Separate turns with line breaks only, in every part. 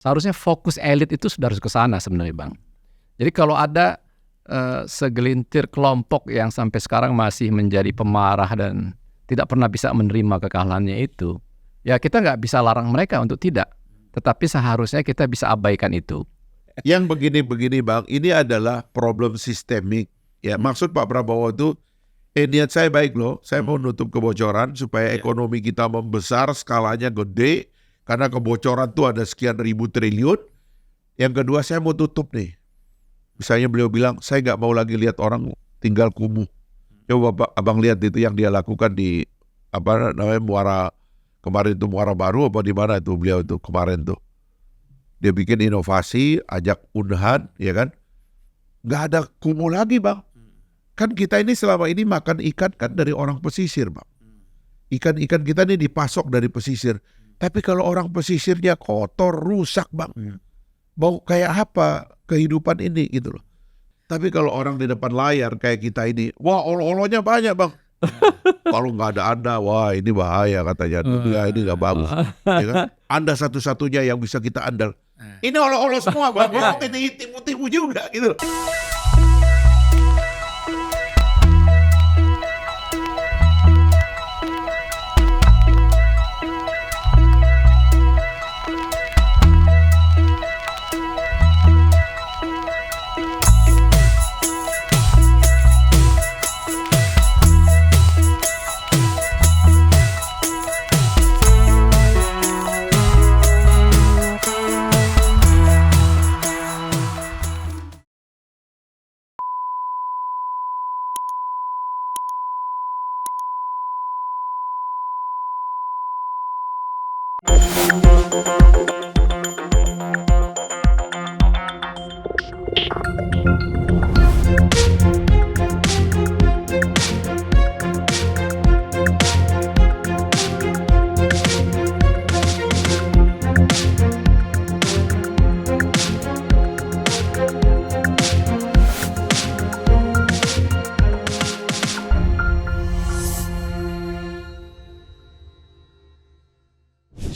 Seharusnya fokus elit itu sudah harus ke sana sebenarnya, Bang. Jadi kalau ada segelintir kelompok yang sampai sekarang masih menjadi pemarah dan tidak pernah bisa menerima kekalahannya itu, ya kita nggak bisa larang mereka untuk tidak. Tetapi seharusnya kita bisa abaikan itu.
Yang begini-begini Bang, ini adalah problem sistemik. Ya, maksud Pak Prabowo itu, niat saya baik loh, saya mau nutup kebocoran supaya ekonomi kita membesar, skalanya gede, karena kebocoran itu ada sekian ribu triliun. Yang kedua, saya mau tutup nih. Misalnya beliau bilang, saya nggak mau lagi lihat orang tinggal kumuh. Coba Abang lihat itu yang dia lakukan di Muara, kemarin itu Muara Baru apa di mana itu beliau itu kemarin tuh. Dia bikin inovasi, ajak Unhan, ya kan? Nggak ada kumuh lagi, Bang. Kan kita ini selama ini makan ikan kan dari orang pesisir, Bang. Ikan-ikan kita ini dipasok dari pesisir. Tapi kalau orang pesisirnya kotor, rusak, Bang. Mau kayak apa kehidupan ini gitu loh. Tapi kalau orang di depan layar kayak kita ini, wah olo-olonya banyak, Bang. Kalau nggak ada Anda, wah ini bahaya katanya. Ya, ini nggak bagus. Ya kan? Anda satu-satunya yang bisa kita andal. Ini olo-olo semua, Bang. Ini timu-timu juga gitu.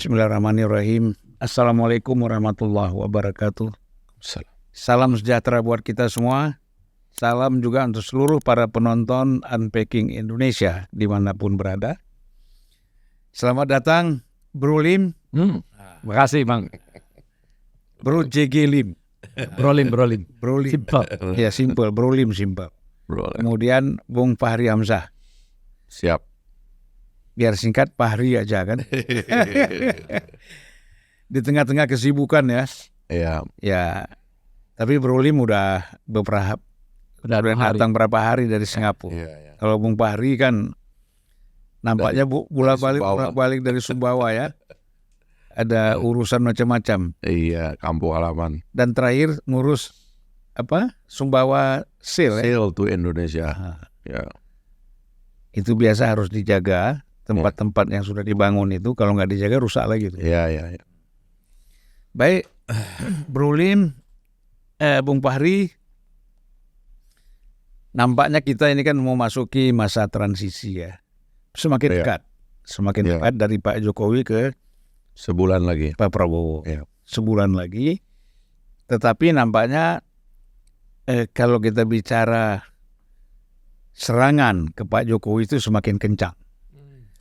Bismillahirrahmanirrahim. Assalamualaikum warahmatullahi wabarakatuh. Salam sejahtera buat kita semua. Salam juga untuk seluruh para penonton Unpacking Indonesia dimanapun berada. Selamat datang Bro Lim.
Makasih, Bang.
Bro JG Lim.
Bro Lim.
Simple. Ya simple, Bro Lim simple. Kemudian Bung Fahri Hamzah.
Siap.
Biar singkat Fahri aja kan. Di tengah-tengah kesibukan ya.
Iya.
Ya. Tapi Bro Lim udah datang berapa hari dari Singapura.
Iya.
Kalau Bung Fahri kan nampaknya bolak-balik dari Sumbawa ya. Ada urusan macam-macam.
Iya, kampung halaman.
Dan terakhir ngurus Sumbawa Sale.
Sale to Indonesia. Ya.
Itu biasa harus dijaga. Tempat-tempat yang sudah dibangun itu kalau nggak dijaga rusak lagi.
Iya.
Baik, Bro Lim, Bung Fahri, nampaknya kita ini kan mau masuki masa transisi ya. Semakin dekat dari Pak Jokowi ke
sebulan lagi
Pak Prabowo.
Ya.
Sebulan lagi. Tetapi nampaknya kalau kita bicara serangan ke Pak Jokowi itu semakin kencang.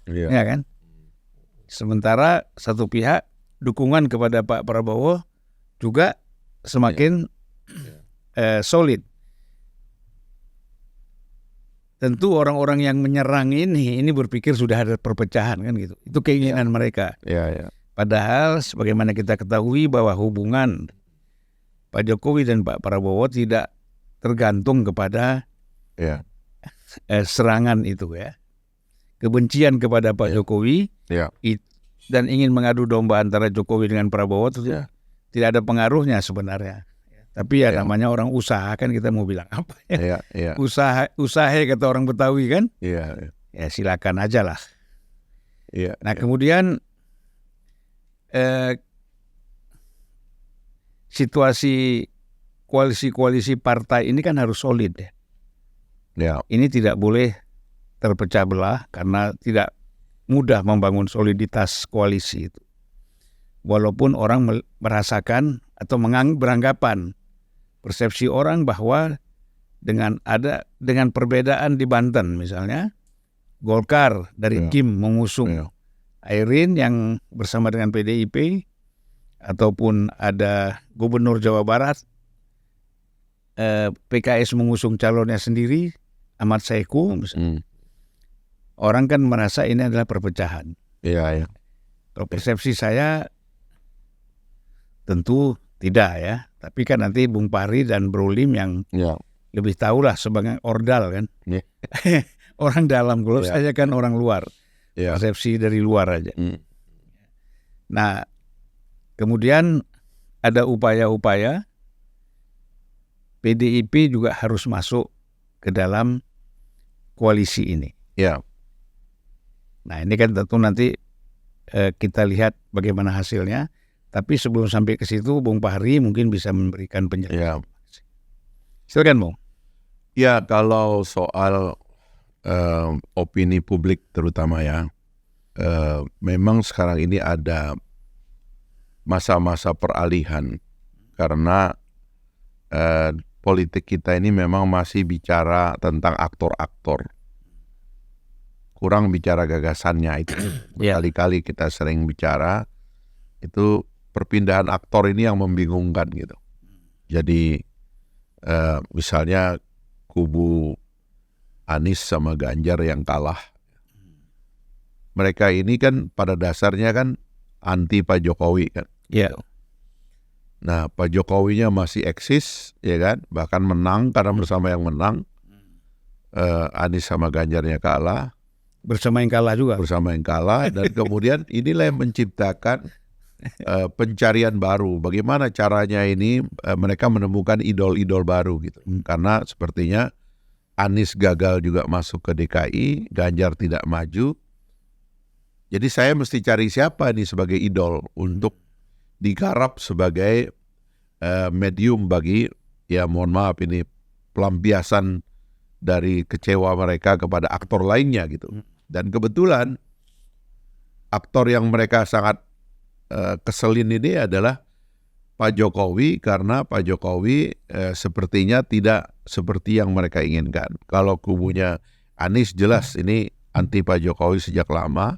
Ya kan? Sementara satu pihak dukungan kepada Pak Prabowo juga semakin solid. Tentu orang-orang yang menyerang ini berpikir sudah ada perpecahan kan gitu. Itu keinginan mereka.
Ya.
Padahal sebagaimana kita ketahui bahwa hubungan Pak Jokowi dan Pak Prabowo tidak tergantung kepada serangan itu ya. Kebencian kepada Pak Jokowi dan ingin mengadu domba antara Jokowi dengan Prabowo itu tidak ada pengaruhnya sebenarnya. Tapi namanya orang usaha kan kita mau bilang apa ya? Usaha kata orang Betawi kan?
Iya.
Ya silakan aja lah.
Iya.
Nah kemudian situasi koalisi partai ini kan harus solid ya. Ini tidak boleh terpecah belah karena tidak mudah membangun soliditas koalisi itu. walaupun orang merasakan atau beranggapan persepsi orang bahwa dengan perbedaan di Banten misalnya, Golkar dari Kim mengusung Airin yang bersama dengan PDIP, ataupun ada Gubernur Jawa Barat, PKS mengusung calonnya sendiri, Ahmad Saiku misalnya. Orang kan merasa ini adalah perpecahan.
Iya.
Kalau persepsi saya tentu tidak ya. Tapi kan nanti Bung Pahri dan Bro Lim yang lebih tahulah sebagai ordal kan. Orang dalam, kalau saya kan orang luar. Persepsi dari luar aja. Nah, kemudian ada upaya-upaya PDIP juga harus masuk ke dalam koalisi ini. Nah, ini kan tentu nanti kita lihat bagaimana hasilnya. Tapi sebelum sampai ke situ, Bung Pahri mungkin bisa memberikan penjelasan. Silakan, Bung.
Ya, kalau soal opini publik terutama ya, memang sekarang ini ada masa-masa peralihan karena politik kita ini memang masih bicara tentang aktor-aktor, kurang bicara gagasannya. Itu berkali-kali kita sering bicara, itu perpindahan aktor ini yang membingungkan gitu. Jadi misalnya kubu Anies sama Ganjar yang kalah, mereka ini kan pada dasarnya kan anti Pak Jokowi kan. Nah, Pak Jokowinya masih eksis, ya kan, bahkan menang karena bersama yang menang. Anies sama Ganjarnya kalah,
bersama yang kalah juga.
Bersama yang kalah, dan kemudian inilah yang menciptakan pencarian baru. Bagaimana caranya ini mereka menemukan idol-idol baru gitu. Karena sepertinya Anies gagal juga masuk ke DKI, Ganjar tidak maju. Jadi saya mesti cari siapa nih sebagai idol untuk digarap sebagai medium bagi, ya mohon maaf ini, pelampiasan dari kecewa mereka kepada aktor lainnya gitu. Dan kebetulan aktor yang mereka sangat keselin ini adalah Pak Jokowi, karena Pak Jokowi sepertinya tidak seperti yang mereka inginkan. Kalau kubunya Anies jelas ini anti Pak Jokowi sejak lama.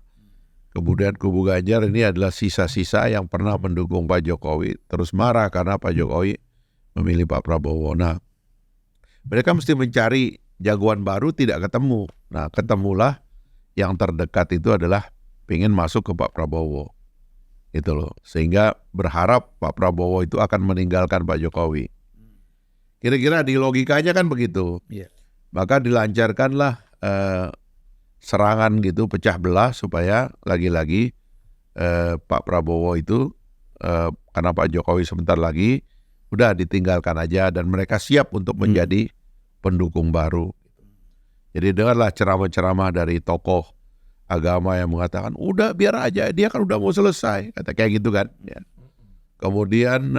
Kemudian kubu Ganjar ini adalah sisa-sisa yang pernah mendukung Pak Jokowi, terus marah karena Pak Jokowi memilih Pak Prabowo. Nah, mereka mesti mencari jagoan baru, tidak ketemu. Nah, ketemulah yang terdekat itu adalah pengen masuk ke Pak Prabowo. Itu loh, sehingga berharap Pak Prabowo itu akan meninggalkan Pak Jokowi. Kira-kira di logikanya kan begitu. Maka dilancarkanlah serangan gitu, pecah belah supaya lagi-lagi Pak Prabowo itu karena Pak Jokowi sebentar lagi udah ditinggalkan aja, dan mereka siap untuk menjadi pendukung baru. Jadi dengarlah ceramah-ceramah dari tokoh agama yang mengatakan udah biar aja, dia kan udah mau selesai, kata kayak gitu kan. Kemudian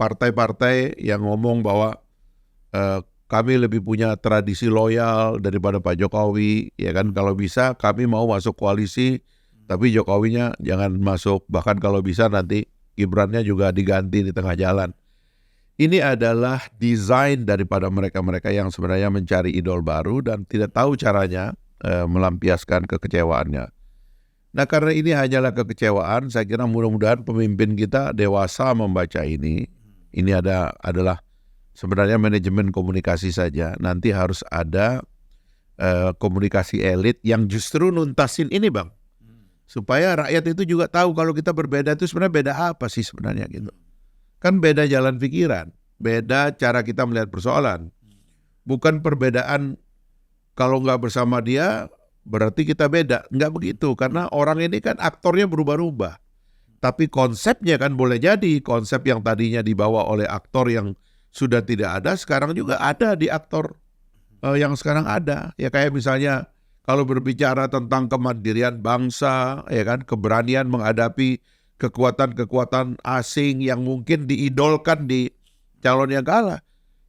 partai-partai yang ngomong bahwa kami lebih punya tradisi loyal daripada Pak Jokowi, ya kan, kalau bisa kami mau masuk koalisi, tapi Jokowinya jangan masuk, bahkan kalau bisa nanti Gibrannya juga diganti di tengah jalan. Ini adalah desain daripada mereka-mereka yang sebenarnya mencari idol baru dan tidak tahu caranya melampiaskan kekecewaannya. Nah, karena ini hanyalah kekecewaan, saya kira mudah-mudahan pemimpin kita dewasa membaca ini. Ini adalah sebenarnya manajemen komunikasi saja. Nanti harus ada komunikasi elit yang justru nuntasin ini, Bang. Supaya rakyat itu juga tahu kalau kita berbeda itu sebenarnya beda apa sih sebenarnya gitu. Kan beda jalan pikiran, beda cara kita melihat persoalan. Bukan perbedaan kalau nggak bersama dia berarti kita beda. Nggak begitu, karena orang ini kan aktornya berubah-ubah. Tapi konsepnya kan boleh jadi konsep yang tadinya dibawa oleh aktor yang sudah tidak ada, sekarang juga ada di aktor yang sekarang ada. Ya kayak misalnya kalau berbicara tentang kemandirian bangsa, ya kan, keberanian menghadapi kekuatan-kekuatan asing yang mungkin diidolkan di calon yang kalah.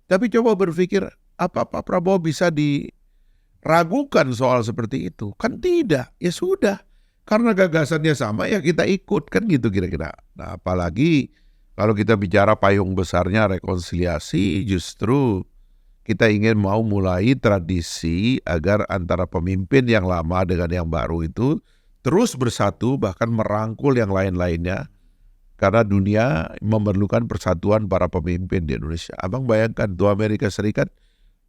Tapi coba berpikir, apa Pak Prabowo bisa diragukan soal seperti itu? Kan tidak, ya sudah. Karena gagasannya sama ya kita ikut kan gitu kira-kira. Nah apalagi kalau kita bicara payung besarnya rekonsiliasi, justru kita ingin mau mulai tradisi agar antara pemimpin yang lama dengan yang baru itu terus bersatu bahkan merangkul yang lain-lainnya. Karena dunia memerlukan persatuan para pemimpin di Indonesia. Abang bayangkan tuh Amerika Serikat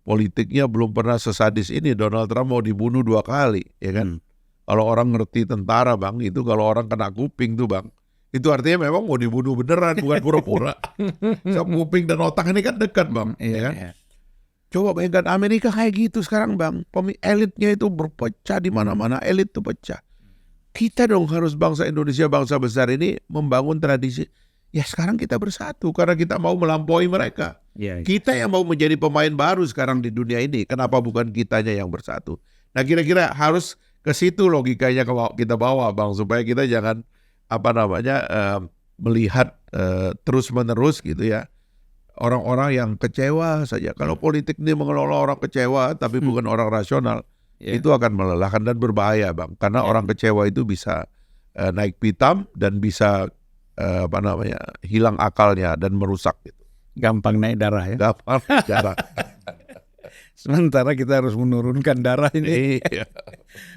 politiknya belum pernah sesadis ini. Donald Trump mau dibunuh 2 kali, ya kan? Kalau orang ngerti tentara bang, itu kalau orang kena kuping tuh bang, itu artinya memang mau dibunuh beneran, bukan pura-pura. So, kuping dan otak ini kan dekat bang, ya kan? Coba bayangkan Amerika kayak gitu sekarang bang, elitnya itu berpecah di mana-mana, elit tuh pecah. Kita dong harus bangsa Indonesia, bangsa besar ini membangun tradisi. Ya sekarang kita bersatu karena kita mau melampaui mereka. Kita yang mau menjadi pemain baru sekarang di dunia ini. Kenapa bukan kitanya yang bersatu? Nah kira-kira harus ke situ logikanya kita bawa bang, supaya kita jangan melihat terus-menerus gitu ya. Orang-orang yang kecewa saja. Kalau politik ini mengelola orang kecewa tapi bukan orang rasional, itu akan melelahkan dan berbahaya bang. Karena orang kecewa itu bisa naik pitam dan bisa hilang akalnya dan merusak gitu.
Gampang naik darah ya.
Gampang darah.
Sementara kita harus menurunkan darah ini.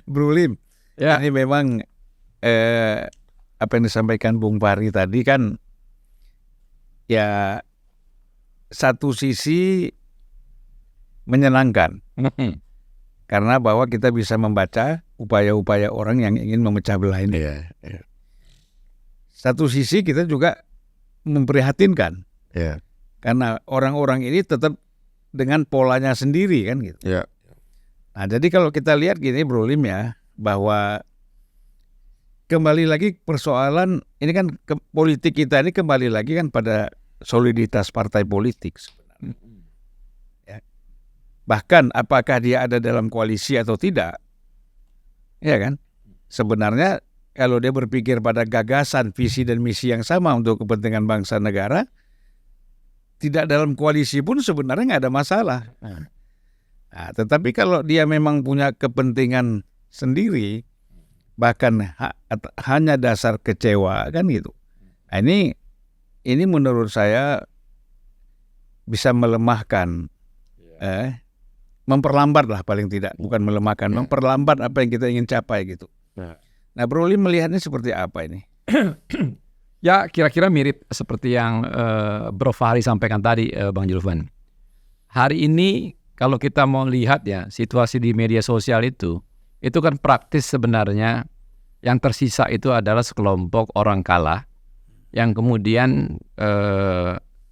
Bro Lim, ini memang apa yang disampaikan Bung Fahri tadi kan ya satu sisi menyenangkan. Karena bahwa kita bisa membaca upaya-upaya orang yang ingin memecah belah ini. Satu sisi kita juga memprihatinkan. Karena orang-orang ini tetap dengan polanya sendiri kan gitu. Nah jadi kalau kita lihat gini Bro Lim ya, bahwa kembali lagi persoalan ini kan politik kita ini kembali lagi kan pada soliditas partai politik sebenarnya. Ya. Bahkan apakah dia ada dalam koalisi atau tidak, ya kan? Sebenarnya kalau dia berpikir pada gagasan, visi dan misi yang sama untuk kepentingan bangsa negara, tidak dalam koalisi pun sebenarnya nggak ada masalah. Nah, tetapi kalau dia memang punya kepentingan sendiri, bahkan hanya dasar kecewa kan gitu. Nah, ini menurut saya bisa melemahkan, memperlambat lah paling tidak, bukan melemahkan, memperlambat apa yang kita ingin capai gitu. Nah, Bro Lim melihatnya seperti apa ini?
Ya kira-kira mirip seperti yang Bro Fahri sampaikan tadi, Bang Julvan. Hari ini kalau kita mau lihat ya situasi di media sosial itu kan praktis sebenarnya yang tersisa itu adalah sekelompok orang kalah yang kemudian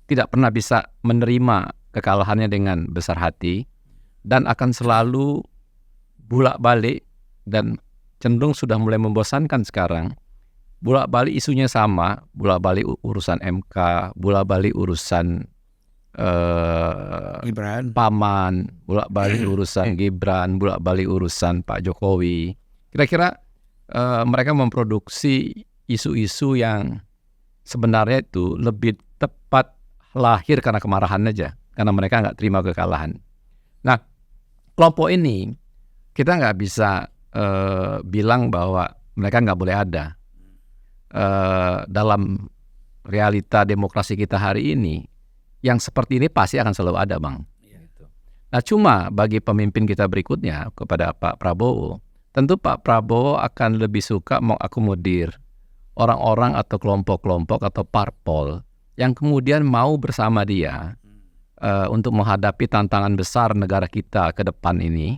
tidak pernah bisa menerima kekalahannya dengan besar hati dan akan selalu bolak-balik dan cenderung sudah mulai membosankan sekarang. Bolak-balik isunya sama, bolak-balik urusan MK, bolak-balik urusan Paman, bolak-balik urusan Gibran, bolak-balik urusan Pak Jokowi. Kira-kira mereka memproduksi isu-isu yang sebenarnya itu lebih tepat lahir karena kemarahan aja, karena mereka nggak terima kekalahan. Nah, kelompok ini kita nggak bisa bilang bahwa mereka nggak boleh ada. Dalam realita demokrasi kita hari ini, yang seperti ini pasti akan selalu ada, Bang. Nah, cuma bagi pemimpin kita berikutnya kepada Pak Prabowo, tentu Pak Prabowo akan lebih suka mengakomodir orang-orang atau kelompok-kelompok atau parpol yang kemudian mau bersama dia untuk menghadapi tantangan besar negara kita ke depan ini.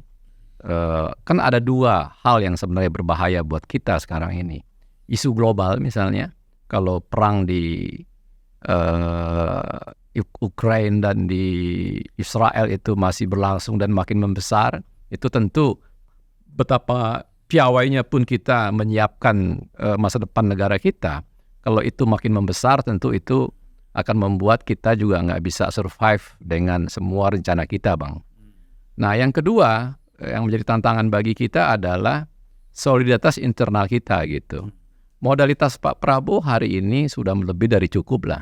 Kan ada 2 hal yang sebenarnya berbahaya buat kita sekarang ini. Isu global misalnya, kalau perang di Ukraina dan di Israel itu masih berlangsung dan makin membesar, itu tentu betapa piawainya pun kita menyiapkan masa depan negara kita. Kalau itu makin membesar, tentu itu akan membuat kita juga nggak bisa survive dengan semua rencana kita, Bang. Nah, yang kedua, yang menjadi tantangan bagi kita adalah soliditas internal kita gitu. Modalitas Pak Prabowo hari ini sudah lebih dari cukup lah.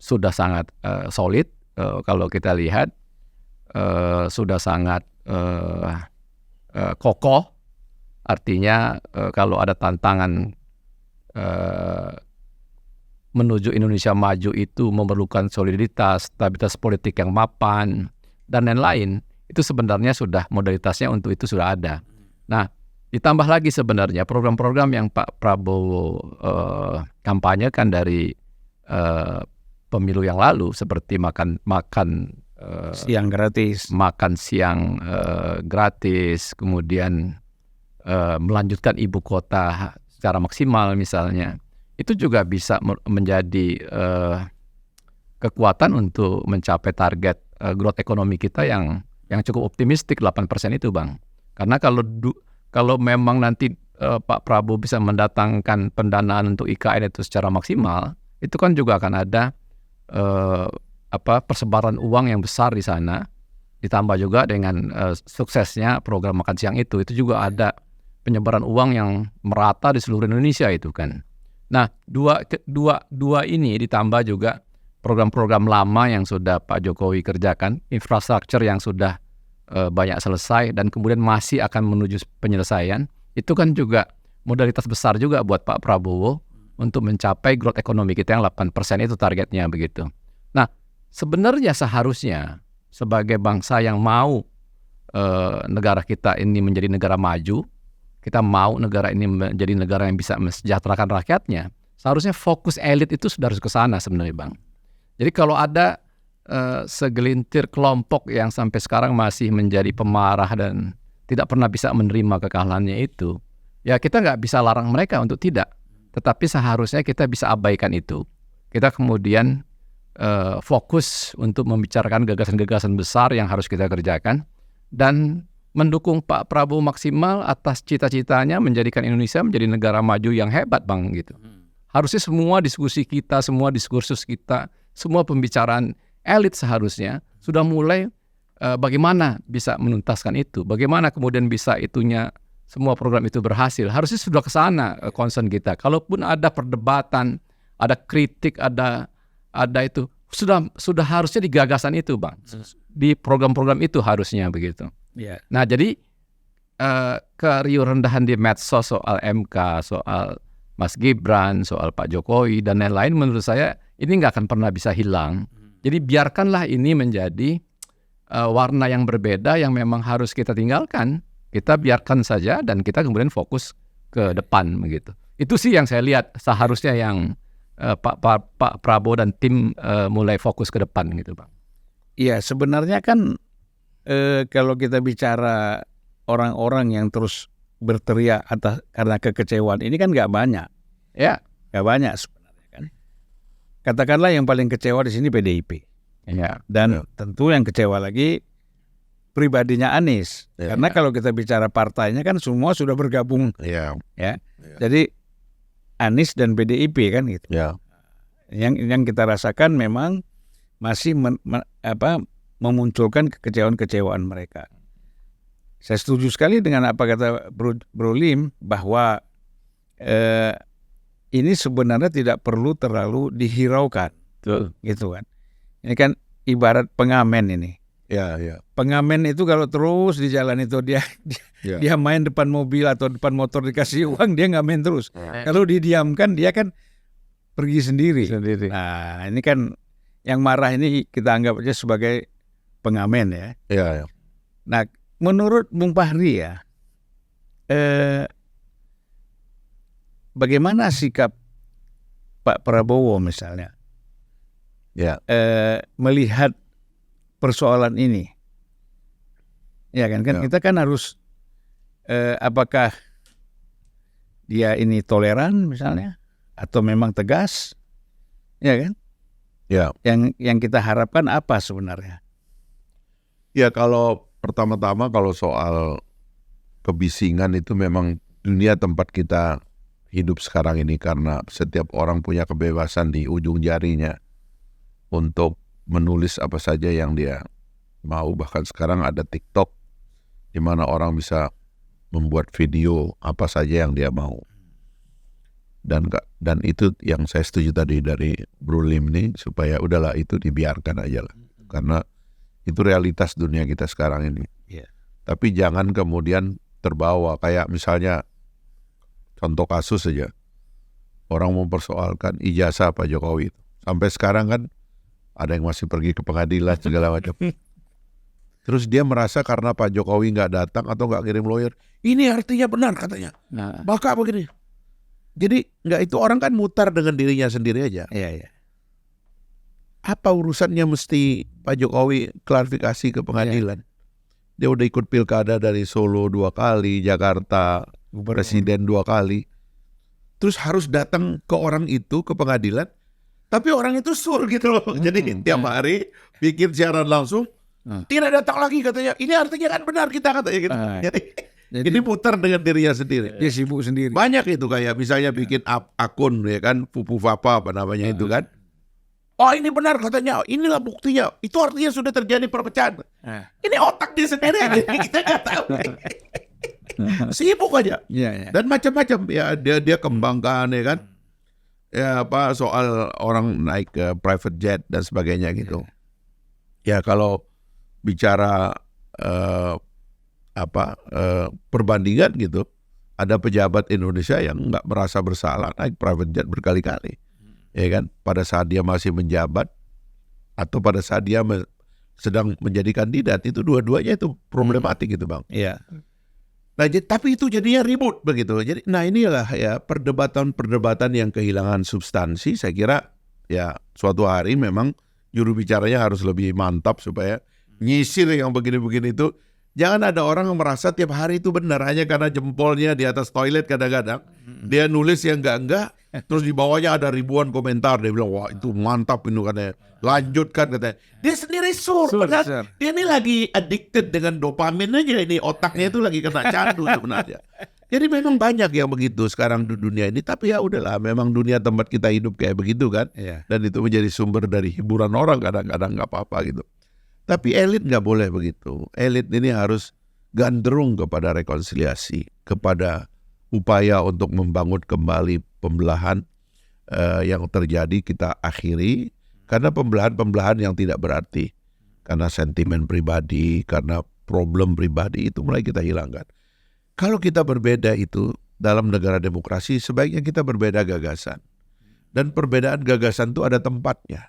Sudah sangat solid kalau kita lihat, sudah sangat kokoh Artinya kalau ada tantangan menuju Indonesia maju itu memerlukan soliditas, stabilitas politik yang mapan, dan lain-lain, itu sebenarnya sudah modalitasnya untuk itu sudah ada. Nah, ditambah lagi sebenarnya program-program yang Pak Prabowo kampanyekan dari pemilu yang lalu, seperti makan
siang
gratis, kemudian melanjutkan ibu kota secara maksimal misalnya, itu juga bisa menjadi kekuatan untuk mencapai target growth ekonomi kita yang cukup optimistik 8% itu, Bang. Karena kalau memang nanti Pak Prabowo bisa mendatangkan pendanaan untuk IKN itu secara maksimal, itu kan juga akan ada persebaran uang yang besar di sana, ditambah juga dengan suksesnya program makan siang itu juga ada penyebaran uang yang merata di seluruh Indonesia itu kan. Nah, dua ini ditambah juga program-program lama yang sudah Pak Jokowi kerjakan, infrastruktur yang sudah banyak selesai dan kemudian masih akan menuju penyelesaian, itu kan juga modalitas besar juga buat Pak Prabowo untuk mencapai growth ekonomi kita yang 8% itu targetnya begitu. Nah, sebenarnya seharusnya sebagai bangsa yang mau negara kita ini menjadi negara maju, kita mau negara ini menjadi negara yang bisa mensejahterakan rakyatnya, seharusnya fokus elit itu sudah harus ke sana sebenarnya, Bang. Jadi kalau ada segelintir kelompok yang sampai sekarang masih menjadi pemarah dan tidak pernah bisa menerima kekalahannya itu, ya kita nggak bisa larang mereka untuk tidak. Tetapi seharusnya kita bisa abaikan itu. Kita kemudian fokus untuk membicarakan gagasan-gagasan besar yang harus kita kerjakan dan mendukung Pak Prabowo maksimal atas cita-citanya menjadikan Indonesia menjadi negara maju yang hebat, Bang, gitu. Harusnya semua diskusi kita, semua diskursus kita, semua pembicaraan elit seharusnya sudah mulai bagaimana bisa menuntaskan itu, bagaimana kemudian bisa itunya semua program itu berhasil. Harusnya sudah ke sana concern kita. Kalaupun ada perdebatan, ada kritik, ada itu sudah harusnya di gagasan itu, Bang. Di program-program itu harusnya begitu.
Yeah.
Nah, jadi keriuh rendahan di medsos soal MK, soal Mas Gibran, soal Pak Jokowi dan lain-lain, menurut saya ini nggak akan pernah bisa hilang. Jadi biarkanlah ini menjadi warna yang berbeda yang memang harus kita tinggalkan. Kita biarkan saja dan kita kemudian fokus ke depan begitu. Itu sih yang saya lihat seharusnya yang Pak Prabowo dan tim mulai fokus ke depan gitu, Bang.
Iya, sebenarnya kan kalau kita bicara orang-orang yang terus berteriak karena kekecewaan ini kan nggak banyak.
Ya,
nggak banyak sebenarnya kan. Katakanlah yang paling kecewa di sini PDIP.
Ya.
Dan tentu yang kecewa lagi pribadinya Anies.
Ya.
Karena kalau kita bicara partainya kan semua sudah bergabung.
Ya.
Jadi Anies dan PDIP kan gitu.
Ya.
Yang kita rasakan memang masih memunculkan kekecewaan-kekecewaan mereka. Saya setuju sekali dengan apa kata Bro Lim bahwa ini sebenarnya tidak perlu terlalu dihiraukan.
Betul.
Gitu kan. Ini kan ibarat pengamen ini.
Ya.
Pengamen itu kalau terus di jalan itu dia main depan mobil atau depan motor dikasih uang, dia nggak main terus. Kalau didiamkan dia kan pergi sendiri. Nah, ini kan yang marah ini kita anggap aja sebagai pengamen ya.
Ya.
Nah, menurut Bung Fahri ya, bagaimana sikap Pak Prabowo misalnya melihat persoalan ini? Ya kan kita kan harus apakah dia ini toleran misalnya atau memang tegas, ya kan?
Ya.
Yang kita harapkan apa sebenarnya?
Ya, kalau pertama-tama kalau soal kebisingan itu memang dunia tempat kita hidup sekarang ini, karena setiap orang punya kebebasan di ujung jarinya untuk menulis apa saja yang dia mau. Bahkan sekarang ada TikTok di mana orang bisa membuat video apa saja yang dia mau. Dan itu yang saya setuju tadi dari Bro Lim nih, supaya udahlah itu dibiarkan aja lah. Karena itu realitas dunia kita sekarang ini.
Yeah.
Tapi jangan kemudian terbawa. Kayak misalnya contoh kasus saja, orang mempersoalkan ijazah Pak Jokowi. Sampai sekarang kan ada yang masih pergi ke pengadilan segala macam. Terus dia merasa karena Pak Jokowi nggak datang atau nggak kirim lawyer, ini artinya benar katanya.
Nah,
Maka begini. Jadi nggak, itu orang kan mutar dengan dirinya sendiri aja.
iya.
Apa urusannya mesti Pak Jokowi klarifikasi ke pengadilan? Dia udah ikut pilkada dari Solo 2 kali, Jakarta, presiden 2 kali. Terus harus datang ke orang itu, ke pengadilan. Tapi orang itu sur gitu loh. Jadi tiap hari bikin siaran langsung, tidak datang lagi katanya. Ini artinya kan benar kita katanya gitu. Jadi ini putar dengan dirinya sendiri.
Dia sibuk sendiri.
Banyak itu kayak misalnya bikin akun ya kan, Pupu Papa apa namanya itu kan. Oh ini benar katanya, inilah buktinya. Itu artinya sudah terjadi perpecahan. Ini otak dia sendiri, kita nggak tahu. Sibuk aja.
Iya.
Dan macam-macam ya dia kembangkan ya kan. Ya apa soal orang naik ke private jet dan sebagainya gitu. Ya kalau bicara perbandingan gitu, ada pejabat Indonesia yang nggak merasa bersalah naik private jet berkali-kali. Ya kan, pada saat dia masih menjabat atau pada saat dia sedang menjadi kandidat, itu dua-duanya itu problematik gitu Bang.
Iya.
Nah, tapi itu jadinya ribut begitu. Jadi, nah inilah ya perdebatan yang kehilangan substansi. Saya kira ya suatu hari memang juru bicaranya harus lebih mantap supaya nyisir yang begini-begini itu. Jangan ada orang yang merasa tiap hari itu benar hanya karena jempolnya di atas toilet kadang-kadang. Dia nulis yang enggak, terus di bawahnya ada ribuan komentar. Dia bilang, wah itu mantap itu katanya. Lanjutkan katanya. Dia sendiri sur. Dia ini lagi addicted dengan dopamin aja. Ini otaknya itu lagi kena candu sebenarnya. Jadi memang banyak yang begitu sekarang di dunia ini. Tapi ya udahlah, memang dunia tempat kita hidup kayak begitu kan. Dan itu menjadi sumber dari hiburan orang kadang-kadang nggak apa-apa gitu. Tapi elit nggak boleh begitu. Elit ini harus gandrung kepada rekonsiliasi, kepada upaya untuk membangun kembali pembelahan yang terjadi kita akhiri. Karena pembelahan-pembelahan yang tidak berarti. Karena sentimen pribadi, karena problem pribadi itu mulai kita hilangkan. Kalau kita berbeda itu dalam negara demokrasi, sebaiknya kita berbeda gagasan. Dan perbedaan gagasan itu ada tempatnya.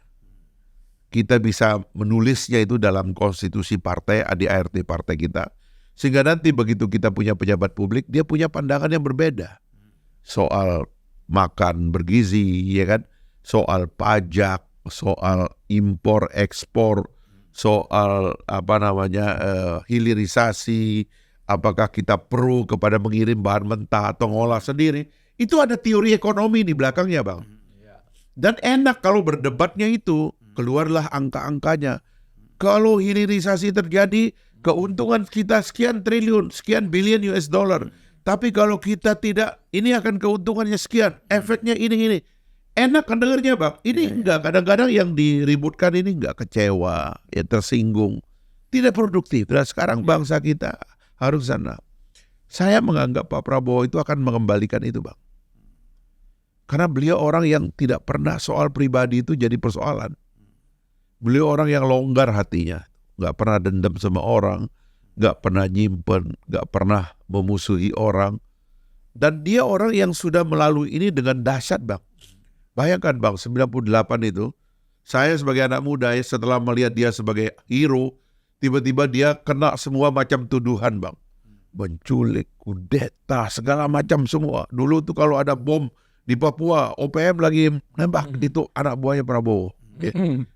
Kita bisa menulisnya itu dalam konstitusi partai, ADART partai kita. Sehingga nanti begitu kita punya pejabat publik, dia punya pandangan yang berbeda. Soal makan bergizi, ya kan? Soal pajak, soal impor, ekspor, soal hilirisasi, apakah kita perlu kepada mengirim bahan mentah atau ngolah sendiri. Itu ada teori ekonomi di belakangnya Bang. Dan enak kalau berdebatnya itu. Keluarlah angka-angkanya. Kalau hilirisasi terjadi, keuntungan kita sekian triliun, sekian billion US dollar. Tapi kalau kita tidak, ini akan keuntungannya sekian. Efeknya ini. Enak kan dengarnya Bang? Ini enggak, kadang-kadang yang diributkan ini enggak kecewa, ya tersinggung. Tidak produktif. Dan sekarang bangsa kita harus sana. Saya menganggap Pak Prabowo itu akan mengembalikan itu Bang. Karena beliau orang yang tidak pernah soal pribadi itu jadi persoalan. Beliau orang yang longgar hatinya, nggak pernah dendam sama orang, nggak pernah nyimpen, nggak pernah memusuhi orang. Dan dia orang yang sudah melalui ini dengan dahsyat Bang. Bayangkan Bang, 98 itu, saya sebagai anak muda ya, setelah melihat dia sebagai hero, tiba-tiba dia kena semua macam tuduhan Bang. Menculik, kudeta, segala macam semua. Dulu tuh kalau ada bom di Papua, OPM lagi nembak, itu anak buahnya Prabowo.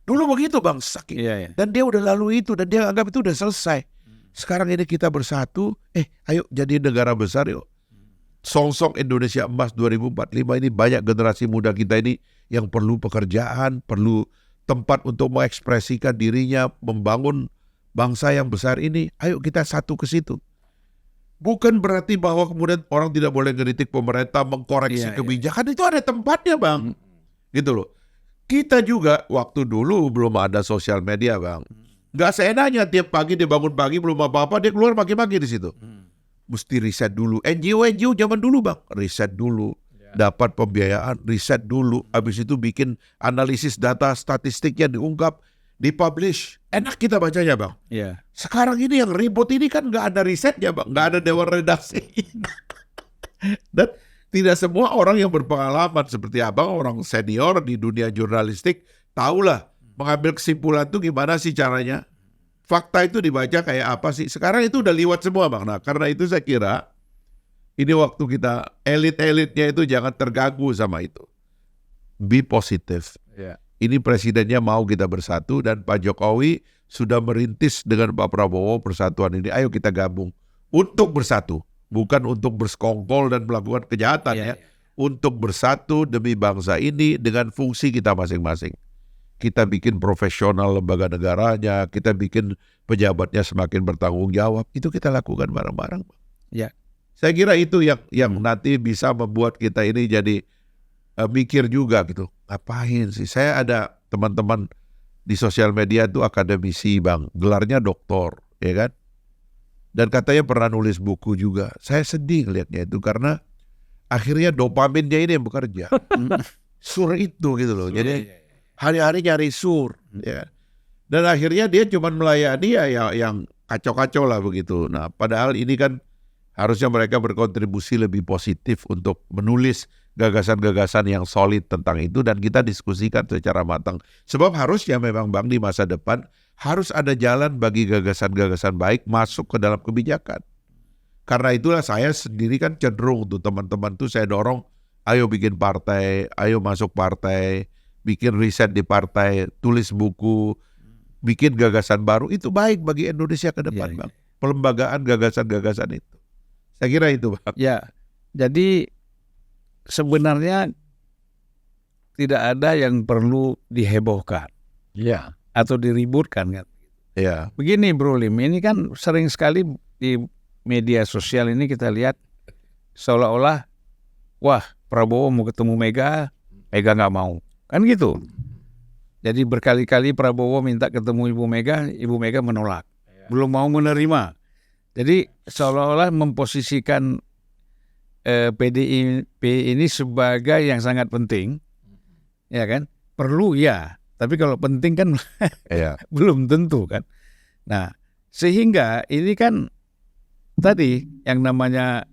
Dulu begitu Bang, sakit. Dan dia udah lalu itu, dan dia anggap itu udah selesai. Sekarang ini kita bersatu, ayo jadi negara besar yuk. Songsong Indonesia Emas 2045 ini banyak generasi muda kita ini yang perlu pekerjaan, perlu tempat untuk mengekspresikan dirinya, membangun bangsa yang besar ini. Ayo kita satu ke situ. Bukan berarti bahwa kemudian orang tidak boleh ngeritik pemerintah, mengkoreksi kebijakan, itu ada tempatnya Bang. Gitu loh. Kita juga waktu dulu belum ada sosial media Bang. Nggak seenaknya tiap pagi dia bangun pagi belum apa-apa dia keluar maki-maki di situ. Mesti riset dulu. NGO zaman dulu Bang, riset dulu. Dapat pembiayaan, riset dulu. Habis itu bikin analisis data statistiknya diungkap. dipublish. Enak kita bacanya, Bang.
Ya.
Sekarang ini yang ribut ini kan nggak ada risetnya, Bang. Nggak ada dewan redaksi. Dan tidak semua orang yang berpengalaman seperti Abang, orang senior di dunia jurnalistik, tahulah mengambil kesimpulan itu gimana sih caranya. Fakta itu dibaca kayak apa sih. Sekarang itu udah liwat semua, Bang. Nah, karena itu saya kira ini waktu kita elit-elitnya itu jangan terganggu sama itu. Be positif.
Ya.
Ini presidennya mau kita bersatu dan Pak Jokowi sudah merintis dengan Pak Prabowo persatuan ini. Ayo kita gabung untuk bersatu, bukan untuk bersekongkol dan melakukan kejahatan ya. Untuk bersatu demi bangsa ini dengan fungsi kita masing-masing. Kita bikin profesional lembaga negaranya, kita bikin pejabatnya semakin bertanggung jawab. Itu kita lakukan bareng-bareng.
Ya.
Saya kira itu yang nanti bisa membuat kita ini jadi mikir juga gitu. Ngapain sih? Saya ada teman-teman di sosial media itu akademisi, Bang. Gelarnya doktor, ya kan? Dan katanya pernah nulis buku juga. Saya sedih ngelihatnya itu karena akhirnya dopaminnya ini yang bekerja. Sur itu gitu loh. Jadi hari-hari nyari sur. Ya. Dan akhirnya dia cuma melayani ya yang kacau-kacau lah begitu. Nah, padahal ini kan harusnya mereka berkontribusi lebih positif untuk menulis gagasan-gagasan yang solid tentang itu dan kita diskusikan secara matang. Sebab harusnya memang Bang di masa depan harus ada jalan bagi gagasan-gagasan baik masuk ke dalam kebijakan. Karena itulah saya sendiri kan cenderung tuh teman-teman tuh saya dorong, ayo bikin partai, ayo masuk partai, bikin riset di partai, tulis buku, bikin gagasan baru. Itu baik bagi Indonesia ke depan, Bang. Pelembagaan gagasan-gagasan itu. Saya kira itu, Bang.
Ya, jadi sebenarnya tidak ada yang perlu dihebohkan atau diributkan kan.
Ya.
Begini Bro Lim, ini kan sering sekali di media sosial ini kita lihat seolah-olah wah Prabowo mau ketemu Mega, Mega nggak mau, kan gitu. Jadi berkali-kali Prabowo minta ketemu Ibu Mega menolak, belum mau menerima. Jadi seolah-olah memposisikan PDIP ini sebagai yang sangat penting, ya kan? Perlu ya, tapi kalau penting kan belum tentu kan. Nah, sehingga ini kan tadi yang namanya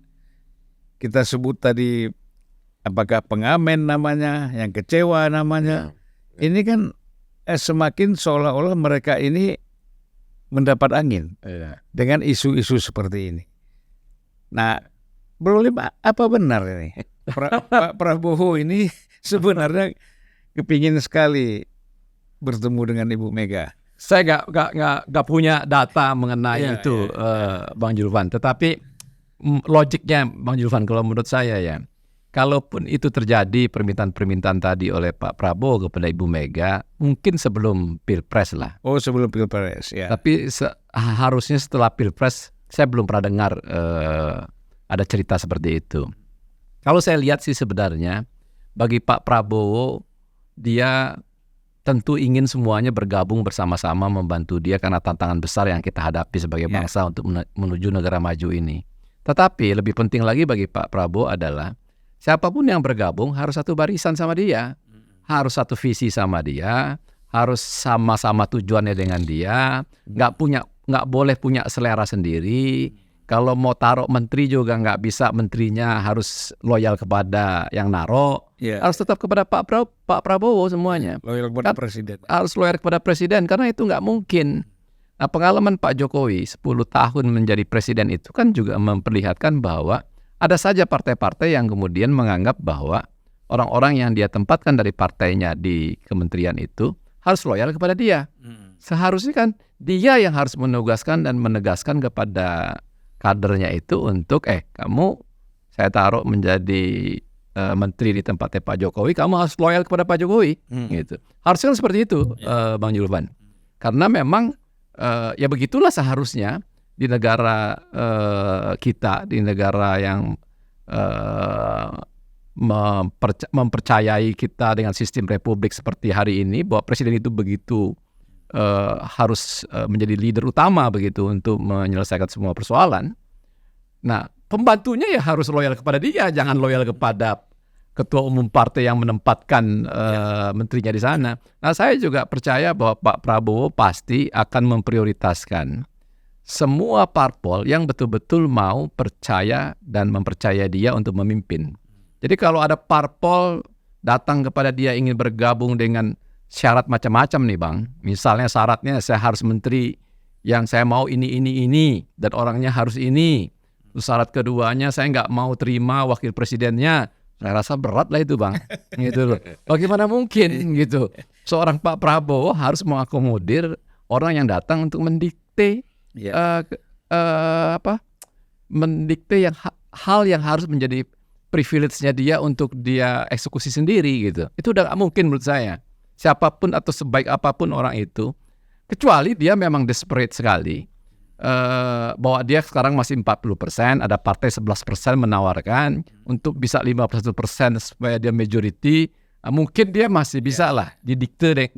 kita sebut tadi apakah pengamen namanya, yang kecewa namanya, ini kan semakin seolah-olah mereka ini mendapat angin dengan isu-isu seperti ini. Nah, Bro Lim, apa benar ini? Pak Prabowo ini sebenarnya kepingin sekali bertemu dengan Ibu Mega.
Saya nggak punya data mengenai itu, Bang Julvan. Tetapi logiknya, Bang Julvan, kalau menurut saya ya, kalaupun itu terjadi permintaan-permintaan tadi oleh Pak Prabowo kepada Ibu Mega, mungkin sebelum Pilpres lah.
Oh, sebelum Pilpres ya.
Tapi harusnya setelah Pilpres, saya belum pernah dengar ada cerita seperti itu. Kalau saya lihat sih sebenarnya bagi Pak Prabowo, dia tentu ingin semuanya bergabung bersama-sama membantu dia karena tantangan besar yang kita hadapi sebagai bangsa untuk menuju negara maju ini. Tetapi lebih penting lagi bagi Pak Prabowo adalah siapapun yang bergabung harus satu barisan sama dia, harus satu visi sama dia, harus sama-sama tujuannya dengan dia, nggak boleh punya selera sendiri. Kalau mau taruh menteri juga nggak bisa menterinya harus loyal kepada yang naro, harus tetap kepada Pak Prabowo semuanya.
Loyal kepada presiden.
Harus loyal kepada presiden karena itu nggak mungkin. Nah, pengalaman Pak Jokowi 10 tahun menjadi presiden itu kan juga memperlihatkan bahwa ada saja partai-partai yang kemudian menganggap bahwa orang-orang yang dia tempatkan dari partainya di kementerian itu harus loyal kepada dia. Seharusnya kan dia yang harus menugaskan dan menegaskan kepada kadernya itu untuk kamu saya taruh menjadi menteri di tempatnya Pak Jokowi, kamu harus loyal kepada Pak Jokowi gitu. Harusnya kan seperti itu, Bang Julvan. Karena memang ya begitulah seharusnya di negara kita, di negara yang mempercayai kita dengan sistem republik seperti hari ini, bahwa presiden itu begitu harus menjadi leader utama begitu untuk menyelesaikan semua persoalan. Nah, pembantunya ya harus loyal kepada dia, jangan loyal kepada ketua umum partai yang menempatkan menterinya di sana. Nah, saya juga percaya bahwa Pak Prabowo pasti akan memprioritaskan semua parpol yang betul-betul mau percaya dan mempercaya dia untuk memimpin. Jadi kalau ada parpol datang kepada dia ingin bergabung dengan syarat macam-macam nih Bang. Misalnya syaratnya saya harus menteri yang saya mau ini, dan orangnya harus ini. Terus syarat keduanya saya nggak mau terima wakil presidennya. Saya rasa berat lah itu Bang. Gitu loh. Bagaimana mungkin gitu. Seorang Pak Prabowo harus mengakomodir orang yang datang untuk mendikte mendikte hal yang harus menjadi privilege-nya dia untuk dia eksekusi sendiri gitu. Itu udah gak mungkin menurut saya. Siapapun atau sebaik apapun orang itu, kecuali dia memang desperate sekali, bahwa dia sekarang masih 40%, ada partai 11% menawarkan untuk bisa 51% supaya dia majority, mungkin dia masih bisa lah didikte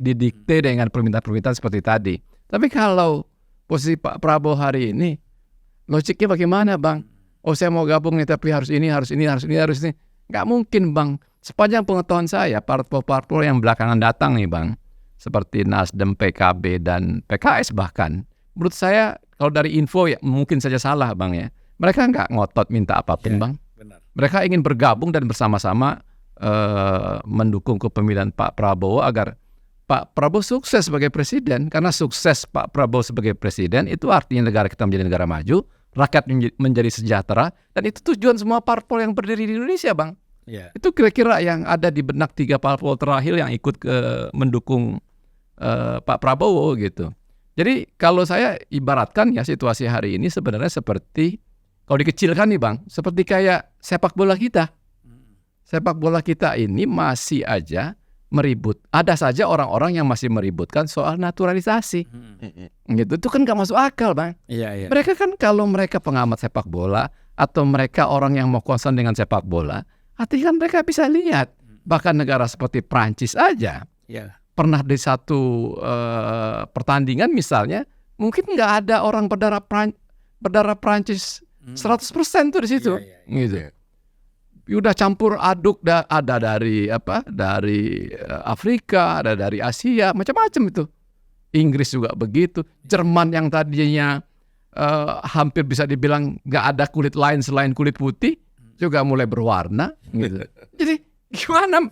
dengan permintaan-permintaan seperti tadi. Tapi kalau posisi Pak Prabowo hari ini, logiknya bagaimana Bang? Oh saya mau gabung nih tapi harus ini. Nggak mungkin Bang. Sepanjang pengetahuan saya, parpol-parpol yang belakangan datang nih Bang, seperti Nasdem, PKB, dan PKS bahkan, menurut saya kalau dari info ya mungkin saja salah Bang ya, mereka nggak ngotot minta apapun Bang.
Benar.
Mereka ingin bergabung dan bersama-sama mendukung kepemilinan Pak Prabowo agar Pak Prabowo sukses sebagai presiden. Karena sukses Pak Prabowo sebagai presiden itu artinya negara kita menjadi negara maju, rakyat menjadi sejahtera, dan itu tujuan semua parpol yang berdiri di Indonesia Bang. Itu kira-kira yang ada di benak 3 parpol terakhir yang ikut mendukung Pak Prabowo gitu. Jadi kalau saya ibaratkan ya situasi hari ini sebenarnya seperti, kalau dikecilkan nih Bang, seperti kayak sepak bola kita. Sepak bola kita ini masih aja meribut. Ada saja orang-orang yang masih meributkan soal naturalisasi. Gitu. Itu kan gak masuk akal Bang. Mereka kan kalau mereka pengamat sepak bola atau mereka orang yang mau concern dengan sepak bola, artinya kan mereka bisa lihat. Bahkan negara seperti Prancis aja pernah di satu pertandingan misalnya, mungkin nggak ada orang berdarah Prancis 100% tuh di situ. Gitu. Udah campur aduk, ada dari Afrika, ada dari Asia, macam-macam itu. Inggris juga begitu. Jerman yang tadinya hampir bisa dibilang nggak ada kulit lain selain kulit putih, juga mulai berwarna. Gitu. Jadi gimana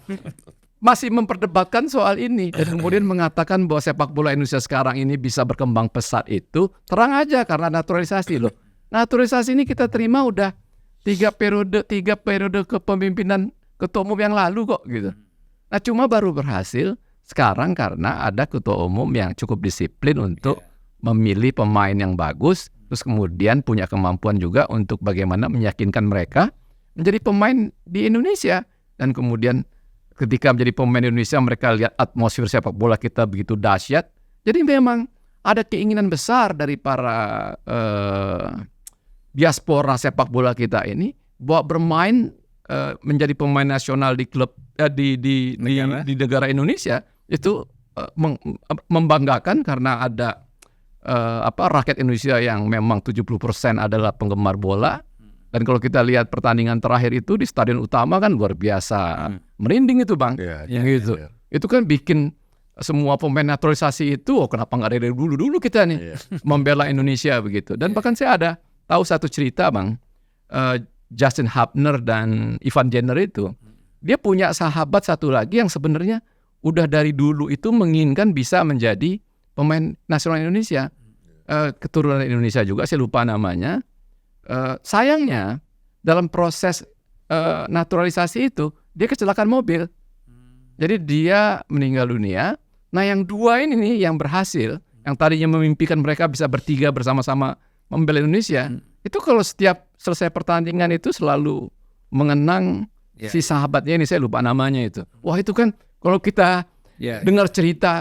masih memperdebatkan soal ini dan kemudian mengatakan bahwa sepak bola Indonesia sekarang ini bisa berkembang pesat itu terang aja karena naturalisasi loh. Naturalisasi ini kita terima udah 3 periode kepemimpinan ketua umum yang lalu kok gitu. Nah cuma baru berhasil sekarang karena ada ketua umum yang cukup disiplin untuk memilih pemain yang bagus, terus kemudian punya kemampuan juga untuk bagaimana meyakinkan mereka menjadi pemain di Indonesia. Dan kemudian ketika menjadi pemain Indonesia mereka lihat atmosfer sepak bola kita begitu dahsyat. Jadi memang ada keinginan besar dari para diaspora sepak bola kita ini bahwa bermain menjadi pemain nasional di klub di negara Indonesia itu membanggakan karena ada rakyat Indonesia yang memang 70% adalah penggemar bola. Dan kalau kita lihat pertandingan terakhir itu di Stadion Utama kan luar biasa merinding itu Bang. Gitu. Itu kan bikin semua pemain naturalisasi itu kenapa nggak dari dulu kita nih membela Indonesia begitu. Dan bahkan saya ada tahu satu cerita Bang, Justin Hubner dan Ivan Jenner itu, dia punya sahabat satu lagi yang sebenarnya udah dari dulu itu menginginkan bisa menjadi pemain nasional Indonesia, keturunan Indonesia juga, saya lupa namanya. Sayangnya dalam proses naturalisasi itu dia kecelakaan mobil, jadi dia meninggal dunia. Nah yang 2 ini nih yang berhasil, yang tadinya memimpikan mereka bisa bertiga bersama-sama membela Indonesia, itu kalau setiap selesai pertandingan itu selalu mengenang si sahabatnya ini, saya lupa namanya itu. Wah itu kan kalau kita dengar cerita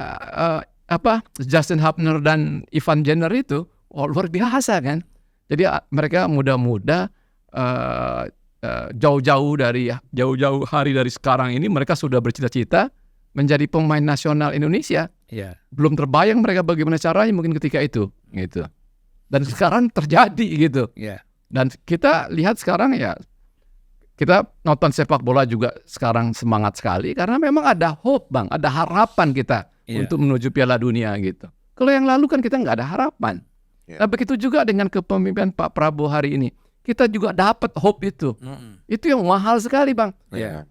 Justin Hubner dan Ivan Jenner itu, luar biasa kan. Jadi mereka muda-muda jauh-jauh hari dari sekarang ini mereka sudah bercita-cita menjadi pemain nasional Indonesia. Belum terbayang mereka bagaimana caranya mungkin ketika itu gitu. Dan sekarang terjadi gitu. Dan kita lihat sekarang ya kita nonton sepak bola juga sekarang semangat sekali karena memang ada hope, Bang, ada harapan kita untuk menuju Piala Dunia gitu. Kalau yang lalu kan kita nggak ada harapan. Nah, begitu juga dengan kepemimpinan Pak Prabowo hari ini. Kita juga dapat hope itu. Itu yang mahal sekali, Bang.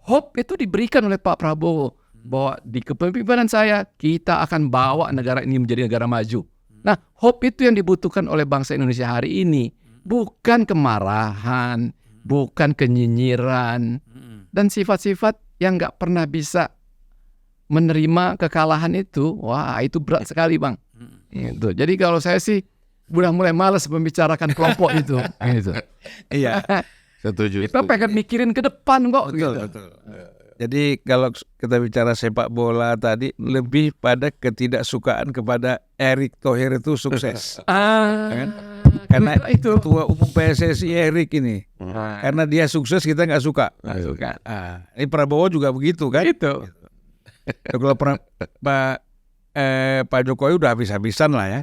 Hope itu diberikan oleh Pak Prabowo bahwa di kepemimpinan saya kita akan bawa negara ini menjadi negara maju. Nah, hope itu yang dibutuhkan oleh bangsa Indonesia hari ini, bukan kemarahan, bukan kenyinyiran, dan sifat-sifat yang nggak pernah bisa menerima kekalahan itu. Wah, itu berat sekali, Bang. Gitu. Jadi kalau saya sih udah mulai malas membicarakan kelompok itu. Gitu.
Iya.
Setuju.
Kita pengen mikirin ke depan kok.
Betul,
Gitu.
betul. Jadi kalau kita bicara sepak bola tadi lebih pada ketidaksukaan kepada Erick Thohir itu sukses. Kan? Karena
itu
ketua umum PSSI Erick ini, karena dia sukses kita nggak suka. Ini Prabowo juga begitu kan?
itu.
Kalau Pak Jokowi udah habis-habisan lah ya.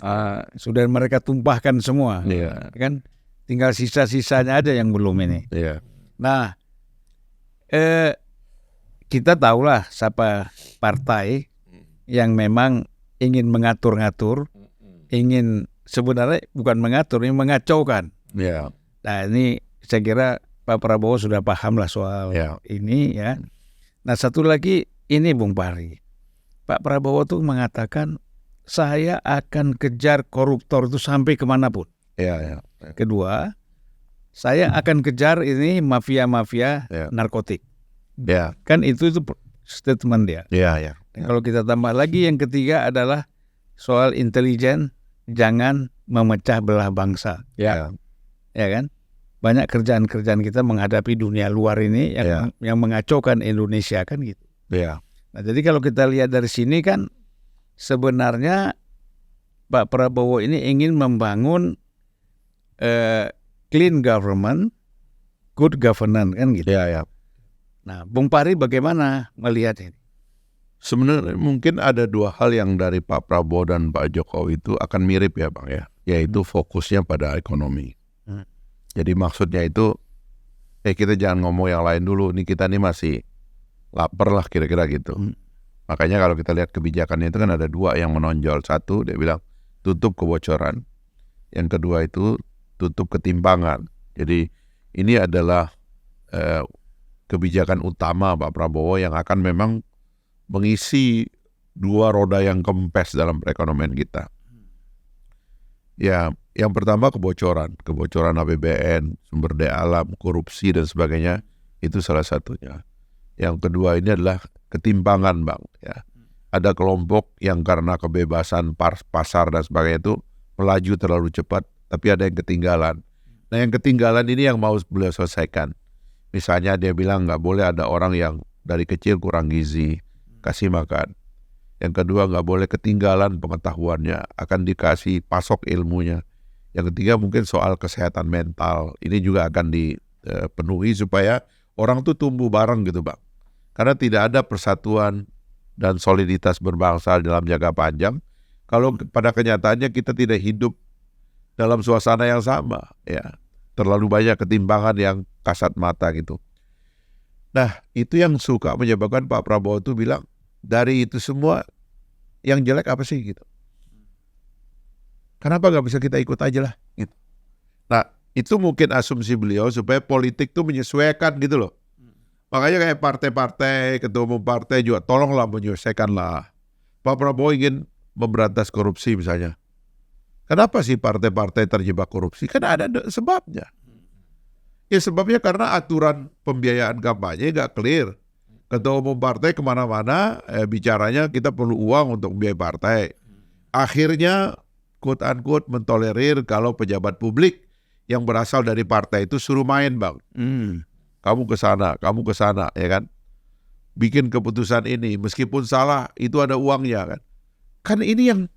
Sudah mereka tumpahkan semua, kan? Tinggal sisa-sisanya aja yang belum ini. Nah, kita tahulah siapa partai yang memang ingin mengatur-ngatur, ingin sebenarnya bukan mengatur, ini mengacaukan. Nah, ini saya kira Pak Prabowo sudah paham lah soal ini ya. Nah, satu lagi ini Bung Pari. Pak Prabowo tuh mengatakan saya akan kejar koruptor itu sampai kemanapun. Kedua, saya akan kejar ini mafia-mafia narkotik. Kan itu statement dia. Kalau kita tambah lagi yang ketiga adalah soal intelijen, jangan memecah belah bangsa. Ya kan? Banyak kerjaan-kerjaan kita menghadapi dunia luar ini yang mengacaukan Indonesia kan gitu. Nah, jadi kalau kita lihat dari sini kan sebenarnya Pak Prabowo ini ingin membangun clean government, good governance kan gitu. Nah, Bung Pari bagaimana melihat ini?
Sebenarnya mungkin ada dua hal yang dari Pak Prabowo dan Pak Jokowi itu akan mirip ya Bang ya, yaitu fokusnya pada ekonomi. Jadi maksudnya itu, kita jangan ngomong yang lain dulu, nih kita nih masih lapar lah kira-kira gitu. Makanya kalau kita lihat kebijakannya itu kan ada dua yang menonjol. Satu dia bilang tutup kebocoran, yang kedua itu tutup ketimpangan. Jadi ini adalah kebijakan utama Pak Prabowo yang akan memang mengisi dua roda yang kempes dalam perekonomian kita. Ya, yang pertama kebocoran APBN, sumber daya alam, korupsi dan sebagainya, itu salah satunya. Yang kedua ini adalah ketimpangan, Bang. Ya, ada kelompok yang karena kebebasan pasar dan sebagainya itu melaju terlalu cepat, tapi ada yang ketinggalan. Nah, yang ketinggalan ini yang mau beliau selesaikan. Misalnya dia bilang nggak boleh ada orang yang dari kecil kurang gizi, kasih makan. Yang kedua nggak boleh ketinggalan pengetahuannya, akan dikasih pasok ilmunya. Yang ketiga mungkin soal kesehatan mental, ini juga akan dipenuhi supaya orang tuh tumbuh bareng gitu Bang. Karena tidak ada persatuan dan soliditas berbangsa dalam jangka panjang kalau pada kenyataannya kita tidak hidup dalam suasana yang sama ya. Terlalu banyak ketimpangan yang kasat mata gitu. Nah, itu yang suka menyebabkan Pak Prabowo itu bilang, dari itu semua yang jelek apa sih gitu. Kenapa nggak bisa kita ikut aja lah gitu. Nah, itu mungkin asumsi beliau supaya politik itu menyesuaikan gitu loh. Makanya kayak partai-partai, ketua umum partai juga tolonglah menyesuaikan lah. Pak Prabowo ingin memberantas korupsi misalnya. Kenapa sih partai-partai terjebak korupsi? Kan ada sebabnya. Ya sebabnya karena aturan pembiayaan kampanye nggak clear. Ketua umum partai kemana-mana bicaranya kita perlu uang untuk biaya partai. Akhirnya quote-unquote mentolerir kalau pejabat publik yang berasal dari partai itu suruh main Bang. Kamu ke sana, ya kan? Bikin keputusan ini, meskipun salah itu ada uangnya kan. Kan ini yang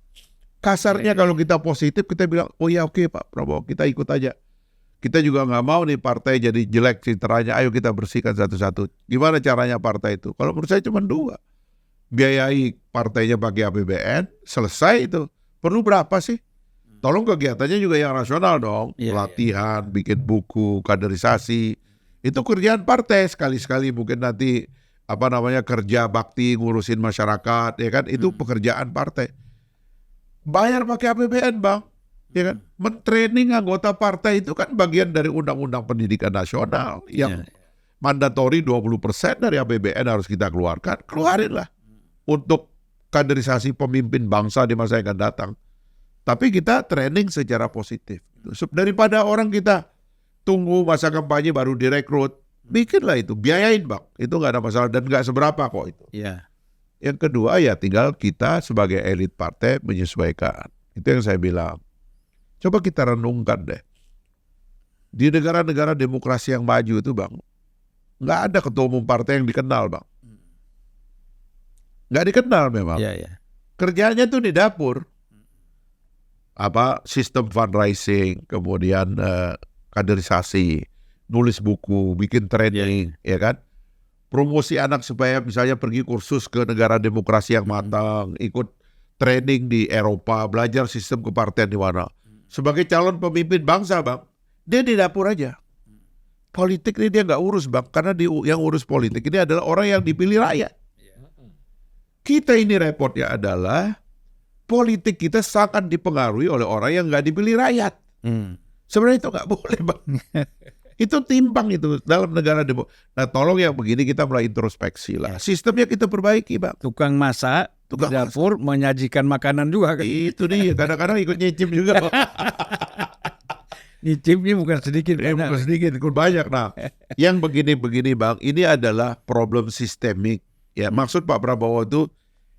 kasarnya kalau kita positif kita bilang, oh ya oke Pak Prabowo kita ikut aja. Kita juga nggak mau nih partai jadi jelek citranya, ayo kita bersihkan satu-satu. Gimana caranya partai itu? Kalau menurut saya cuma dua. Biayai partainya pakai APBN, selesai itu. Perlu berapa sih? Tolong kegiatannya juga yang rasional dong. Pelatihan, bikin buku, kaderisasi. Itu kerjaan partai, sekali-sekali mungkin nanti kerja bakti ngurusin masyarakat, ya kan? Itu pekerjaan partai. Bayar pakai APBN, Bang. Ya kan? Mentraining anggota partai itu kan bagian dari Undang-Undang Pendidikan Nasional yang mandatori 20% dari APBN harus kita keluarkan. Keluarinlah untuk kaderisasi pemimpin bangsa di masa yang akan datang. Tapi kita training secara positif. Daripada orang kita tunggu masa kampanye baru direkrut, bikinlah itu, biayain, Bang. Itu nggak ada masalah dan nggak seberapa kok itu.
Iya.
Yang kedua ya tinggal kita sebagai elit partai menyesuaikan. Itu yang saya bilang. Coba kita renungkan deh. Di negara-negara demokrasi yang maju itu, Bang, nggak ada ketua umum partai yang dikenal, Bang. Nggak dikenal memang.
Iya, iya.
Kerjanya tuh di dapur. Sistem fundraising, kemudian kaderisasi, nulis buku, bikin training, ya kan? Promosi anak supaya misalnya pergi kursus ke negara demokrasi yang matang, ikut training di Eropa, belajar sistem kepartean di mana. Sebagai calon pemimpin bangsa, Bang, dia di dapur aja. Politik ini dia nggak urus, Bang, karena yang urus politik ini adalah orang yang dipilih rakyat. Kita ini repotnya adalah politik kita sangat dipengaruhi oleh orang yang nggak dipilih rakyat. Sebenarnya itu nggak boleh, Bang. Itu timpang itu dalam negara demokrasi. Nah, tolong yang begini kita mulai introspeksi lah. Sistemnya kita perbaiki, Bang.
Tukang masak, tukang dapur menyajikan makanan juga kan.
Itu dia, kadang-kadang ikut nyicip juga.
Nyicipnya bukan sedikit.
Bukan sedikit, ikut banyak. Nah, yang begini-begini, Bang, ini adalah problem sistemik. Ya, maksud Pak Prabowo itu,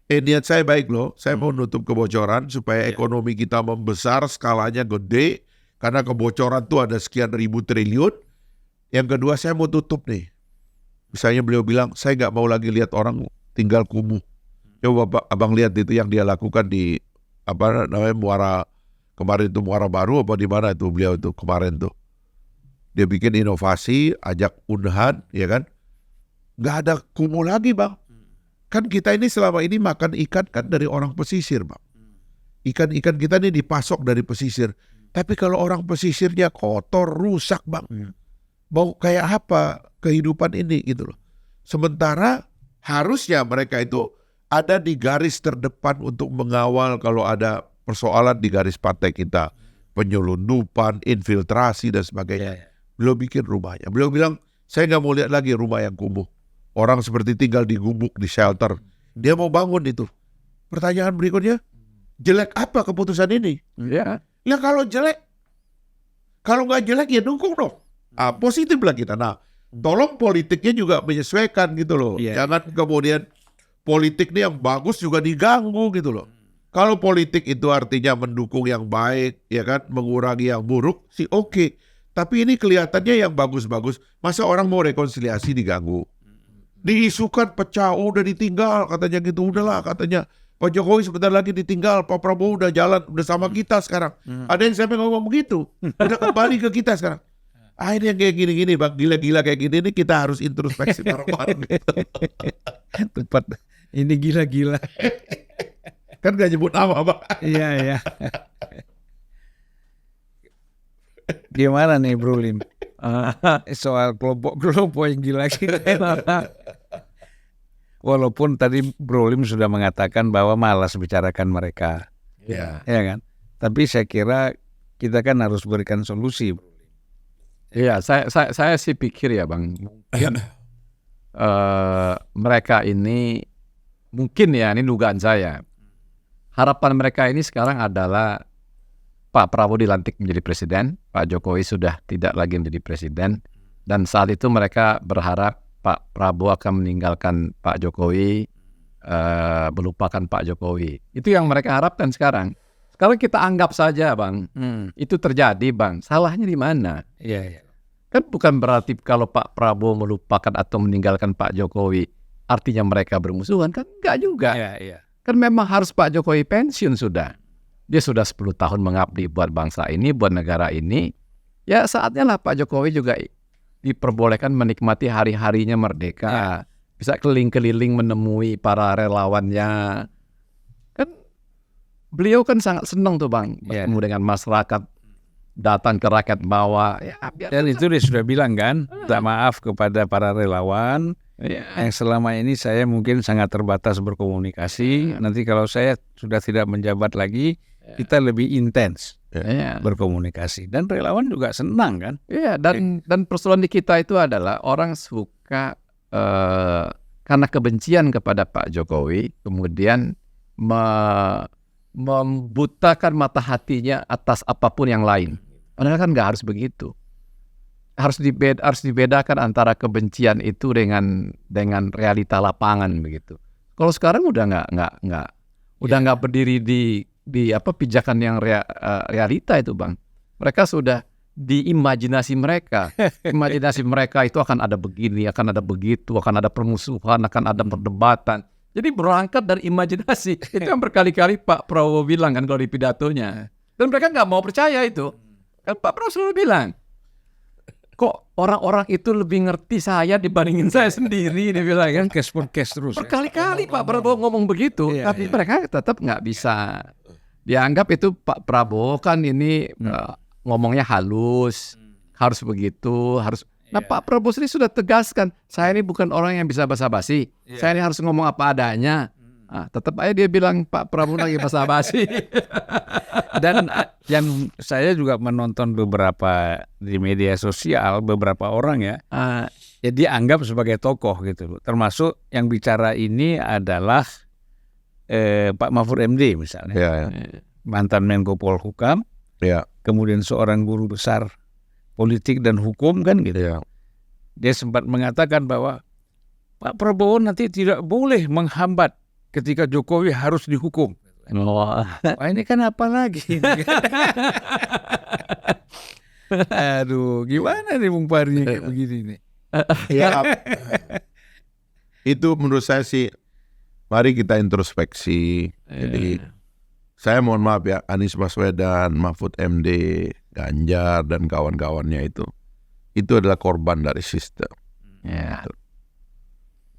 niat saya baik loh. Saya mau nutup kebocoran supaya ekonomi kita membesar, skalanya gede. Karena kebocoran tuh ada sekian ribu triliun. Yang kedua saya mau tutup nih. Misalnya beliau bilang, saya nggak mau lagi lihat orang tinggal kumuh. Coba abang lihat itu yang dia lakukan di Muara kemarin itu, Muara Baru apa di mana itu beliau itu kemarin tuh. Dia bikin inovasi, ajak Unhan, ya kan? Nggak ada kumuh lagi, Bang. Kan kita ini selama ini makan ikan kan dari orang pesisir, Bang. Ikan-ikan kita ini dipasok dari pesisir. Tapi kalau orang pesisirnya kotor, rusak, Bang. Mau kayak apa kehidupan ini gitu loh. Sementara harusnya mereka itu ada di garis terdepan untuk mengawal kalau ada persoalan di garis pantai kita. Penyelundupan, infiltrasi dan sebagainya. Beliau bikin rumahnya. Beliau bilang, saya nggak mau lihat lagi rumah yang kumuh. Orang seperti tinggal di gubuk, di shelter. Dia mau bangun itu. Pertanyaan berikutnya, jelek apa keputusan ini?
Ya.
Ya kalau jelek, kalau nggak jelek ya dukung dong. Positif lah kita. Nah, tolong politiknya juga menyesuaikan gitu loh. Jangan kemudian politik ini yang bagus juga diganggu gitu loh. Kalau politik itu artinya mendukung yang baik, ya kan, mengurangi yang buruk, sih oke. Tapi ini kelihatannya yang bagus-bagus, masa orang mau rekonsiliasi diganggu? Diisukan pecah, udah ditinggal katanya gitu, udahlah katanya. Pak Jokowi sebentar lagi ditinggal, Pak Prabowo udah jalan, udah sama kita sekarang. Ada yang sampai ngomong begitu, udah kembali ke kita sekarang. Akhirnya kayak gini-gini, Bang, gila-gila kayak gini ini kita harus introspeksi bareng-bareng.
Tepat, ini gila-gila.
Kan gak nyebut nama, Bang.
Iya, iya. Gimana nih Bro Lim? Soal kelompok yang gila-gila. Walaupun tadi Bro Lim sudah mengatakan bahwa malas bicarakan mereka. Ya kan? Tapi saya kira kita kan harus berikan solusi.
Iya, saya sih pikir ya, Bang. Mungkin mereka ini mungkin ya, ini dugaan saya. Harapan mereka ini sekarang adalah Pak Prabowo dilantik menjadi presiden, Pak Jokowi sudah tidak lagi menjadi presiden, dan saat itu mereka berharap Pak Prabowo akan meninggalkan Pak Jokowi, melupakan Pak Jokowi. Itu yang mereka harapkan sekarang. Sekarang kita anggap saja, Bang, itu terjadi, Bang. Salahnya di mana?
Iya.
Kan bukan berarti kalau Pak Prabowo melupakan atau meninggalkan Pak Jokowi, artinya mereka bermusuhan, kan enggak juga.
Iya.
Kan memang harus Pak Jokowi pensiun sudah. Dia sudah 10 tahun mengabdi buat bangsa ini, buat negara ini. Ya saatnya lah Pak Jokowi juga diperbolehkan menikmati hari-harinya merdeka. Bisa keliling-keliling menemui para relawannya. Kan beliau kan sangat senang tuh, Bang, bertemu dengan masyarakat datang ke rakyat bawah. Ya, biar
Dan itu dia sudah bilang kan, minta maaf kepada para relawan yang selama ini saya mungkin sangat terbatas berkomunikasi. Nanti kalau saya sudah tidak menjabat lagi, kita lebih intens berkomunikasi. Dan relawan juga senang kan.
Iya, dan persoalan di kita itu adalah orang suka karena kebencian kepada Pak Jokowi, kemudian membutakan mata hatinya atas apapun yang lain. Padahal kan nggak harus begitu. Harus dibedakan antara kebencian itu dengan realita lapangan begitu. Kalau sekarang udah nggak berdiri di pijakan yang realita itu, Bang. Mereka sudah di imajinasi mereka. Imajinasi mereka itu akan ada begini, akan ada begitu, akan ada permusuhan, akan ada perdebatan. Jadi berangkat dari imajinasi. Itu yang berkali-kali Pak Prabowo bilang kan kalau di pidatonya. Dan mereka nggak mau percaya itu. Kan Pak Prabowo selalu bilang, kok orang-orang itu lebih ngerti saya dibandingin saya sendiri, dia bilang kan.
Podcast terus.
Berkali-kali Pak Prabowo ngomong begitu, tapi mereka tetap nggak bisa dianggap itu Pak Prabowo kan ini ngomongnya halus, harus begitu, harus. Nah Pak Prabowo sendiri sudah tegaskan, saya ini bukan orang yang bisa basa-basi, saya ini harus ngomong apa adanya. Tetap aja dia bilang Pak Prabowo lagi basa-basi.
Dan yang saya juga menonton beberapa di media sosial, beberapa orang ya dianggap sebagai tokoh gitu loh. Termasuk yang bicara ini adalah Pak Mahfud MD misalnya, mantan Menko Polhukam, kemudian seorang guru besar politik dan hukum kan gitu. Dia sempat mengatakan bahwa Pak Prabowo nanti tidak boleh menghambat ketika Jokowi harus dihukum. Wah, ini kan apa lagi? Aduh, gimana nih Bung Parni kayak begini nih?
Itu menurut saya sih, mari kita introspeksi. Jadi saya mohon maaf ya, Anies Baswedan, Mahfud MD, Ganjar dan kawan-kawannya itu adalah korban dari sistem.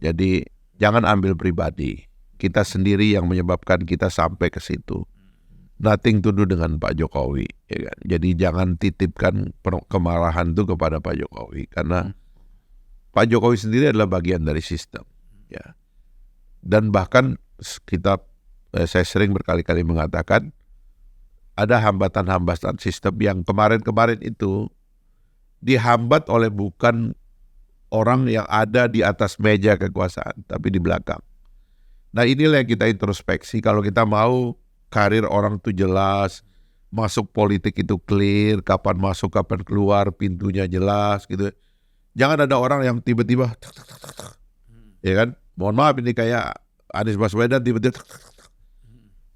Jadi jangan ambil pribadi. Kita sendiri yang menyebabkan kita sampai ke situ. Nothing to do dengan Pak Jokowi. Ya kan? Jadi jangan titipkan kemarahan itu kepada Pak Jokowi. Karena Pak Jokowi sendiri adalah bagian dari sistem. Ya. Dan bahkan saya sering berkali-kali mengatakan, ada hambatan-hambatan sistem yang kemarin-kemarin itu dihambat oleh bukan orang yang ada di atas meja kekuasaan, tapi di belakang. Nah inilah yang kita introspeksi. Kalau kita mau karir orang itu jelas, masuk politik itu clear, kapan masuk, kapan keluar, pintunya jelas gitu. Jangan ada orang yang tiba-tiba, ya kan? Mohon maaf ini kayak Anies Baswedan tiba-tiba,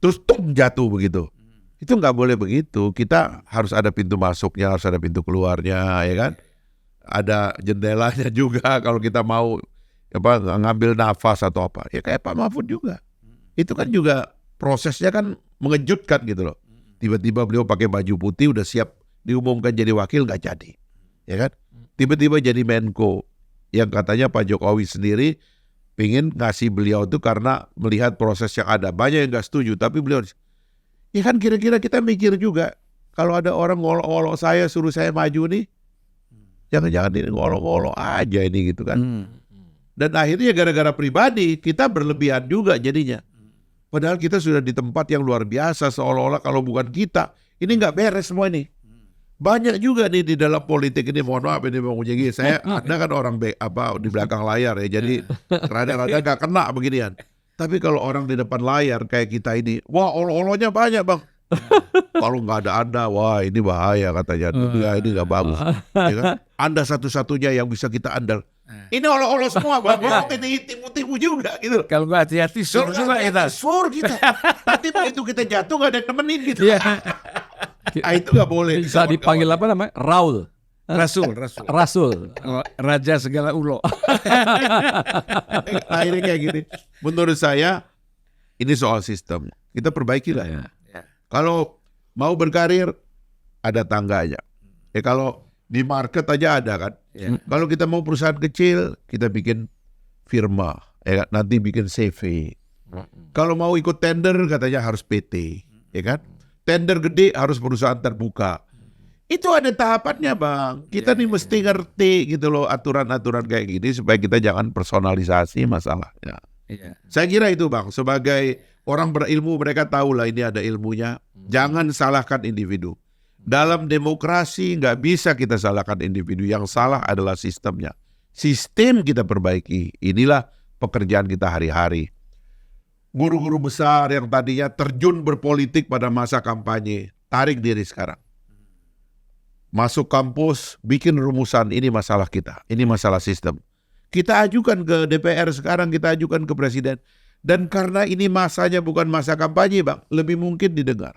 terus jatuh begitu. Itu nggak boleh begitu. Kita harus ada pintu masuknya, harus ada pintu keluarnya, ya kan? Ada jendelanya juga kalau kita mau ngambil nafas atau apa. Ya kayak Pak Mahfud juga. Itu kan juga prosesnya kan mengejutkan gitu loh. Tiba-tiba beliau pakai baju putih udah siap diumumkan jadi wakil, nggak jadi. Ya kan? Tiba-tiba jadi Menko. Yang katanya Pak Jokowi sendiri pingin ngasih beliau itu karena melihat proses yang ada. Banyak yang nggak setuju, tapi beliau, ya kan kira-kira kita mikir juga. Kalau ada orang ngolok-ngolok saya, suruh saya maju nih, jangan-jangan ini ngolok-ngolok aja ini gitu kan. Dan akhirnya gara-gara pribadi kita berlebihan juga jadinya. Padahal kita sudah di tempat yang luar biasa, seolah-olah kalau bukan kita, ini nggak beres semua ini. Banyak juga nih di dalam politik ini, mohon maaf ini Bang Ujengi, Anda kan orang di belakang layar ya, jadi rada-rada nggak kena beginian. Tapi kalau orang di depan layar kayak kita ini, wah olo-olonya banyak Bang. Kalau nggak ada Anda, wah ini bahaya katanya. Ya, ini nggak bagus. Ya kan? Anda satu-satunya yang bisa kita andal. Ini olo-olo semua Bang. Ini tipu-tipu juga gitu.
Kalau nggak hati-hati sur juga kita.
Nanti begitu kita jatuh nggak ada yang nemenin gitu. Itu nggak boleh.
Bisa dipanggil apa namanya? Raul. Rasul.
Raja segala ulo.
Akhirnya kayak gini. Menurut saya ini soal sistem. Kita perbaiki lah. Kalau mau berkarir ada tangganya. Kalau di market aja ada kan. Kalau kita mau perusahaan kecil kita bikin firma. Nanti bikin CV. Kalau mau ikut tender katanya harus PT. Ya kan? Tender gede harus perusahaan terbuka. Itu ada tahapannya Bang. Kita nih mesti ngerti gitu loh aturan-aturan kayak gini supaya kita jangan personalisasi masalahnya.
Iya.
Saya kira itu Bang, sebagai orang berilmu mereka tahu lah ini ada ilmunya. Jangan salahkan individu. Dalam demokrasi nggak bisa kita salahkan individu. Yang salah adalah sistemnya. Sistem kita perbaiki. Inilah pekerjaan kita hari-hari. Guru-guru besar yang tadinya terjun berpolitik pada masa kampanye, tarik diri sekarang. Masuk kampus, bikin rumusan, ini masalah kita, ini masalah sistem. Kita ajukan ke DPR sekarang, kita ajukan ke Presiden. Dan karena ini masanya bukan masa kampanye Bang, lebih mungkin didengar.